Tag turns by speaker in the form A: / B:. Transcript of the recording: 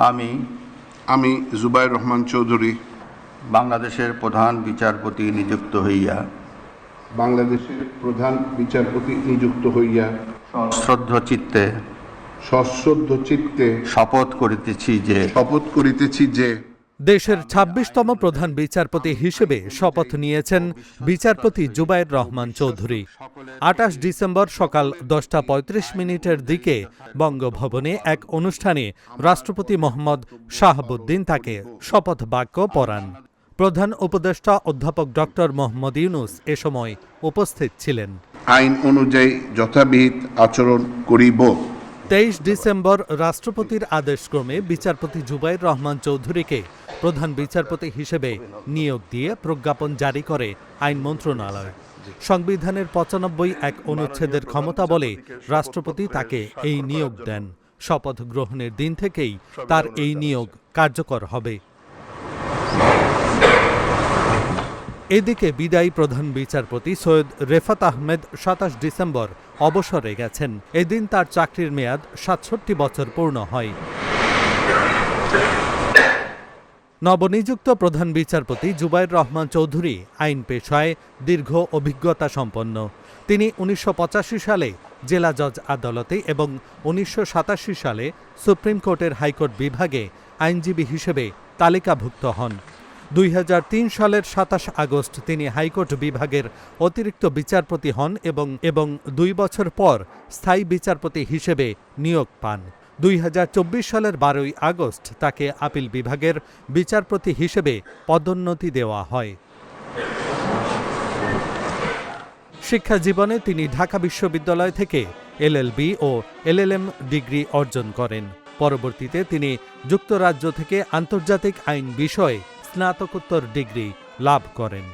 A: আমি জুবায়ের রহমান চৌধুরী
B: বাংলাদেশের প্রধান বিচারপতি নিযুক্ত হইয়া সশ্রদ্ধ চিত্তে শপথ করিতেছি যে
C: দেশের ২৬তম প্রধান বিচারপতি হিসেবে শপথ নিয়েছেন বিচারপতি জুবায়ের রহমান চৌধুরী। ২৮ ডিসেম্বর সকাল ১০টা ৩৫ দিকে বঙ্গভবনে এক অনুষ্ঠানে রাষ্ট্রপতি মোহাম্মদ শাহাবুদ্দিন তাকে শপথ বাক্য পড়ান। প্রধান উপদেষ্টা অধ্যাপক ডক্টর মোহাম্মদ ইউনূস এ সময় উপস্থিত ছিলেন।
A: আইন অনুযায়ী যথাবিহিত আচরণ করিব।
C: ২৩ ডিসেম্বর রাষ্ট্রপতির আদেশক্রমে বিচারপতি জুবায়ের রহমান চৌধুরীকে প্রধান বিচারপতি হিসেবে নিয়োগ দিয়ে প্রজ্ঞাপন জারি করে আইন মন্ত্রণালয়। সংবিধানের ৯৫ অনুচ্ছেদের ক্ষমতা বলে রাষ্ট্রপতি তাকে এই নিয়োগ দেন। শপথ গ্রহণের দিন থেকেই তার এই নিয়োগ কার্যকর হবে। এদিকে বিদায়ী প্রধান বিচারপতি সৈয়দ রেফাত আহমেদ ২৭ ডিসেম্বর অবসরে গেছেন। এদিন তার চাকরির মেয়াদ ৬৭ বছর পূর্ণ হয়। নবনিযুক্ত প্রধান বিচারপতি জুবায়ের রহমান চৌধুরী আইন পেশায় দীর্ঘ অভিজ্ঞতা সম্পন্ন। তিনি ১৯৮৫ সালে জেলা জজ আদালতে এবং ১৯৮৭ সালে সুপ্রিম কোর্টের হাইকোর্ট বিভাগে আইনজীবী হিসেবে তালিকাভুক্ত হন। ২০০৩ সালের ২৭ আগস্ট তিনি হাইকোর্ট বিভাগের অতিরিক্ত বিচারপতি হন এবং ২ বছর পর স্থায়ী বিচারপতি হিসেবে নিয়োগ পান। ২০২৪ সালের ১২ আগস্ট তাকে আপিল বিভাগের বিচারপতি হিসেবে পদোন্নতি দেওয়া হয়। শিক্ষা জীবনে তিনি ঢাকা বিশ্ববিদ্যালয় থেকে এলএলবি ও এলএলএম ডিগ্রি অর্জন করেন। পরবর্তীতে তিনি যুক্তরাজ্য থেকে আন্তর্জাতিক আইন বিষয়ে স্নাতকোত্তর ডিগ্রি লাভ করেন।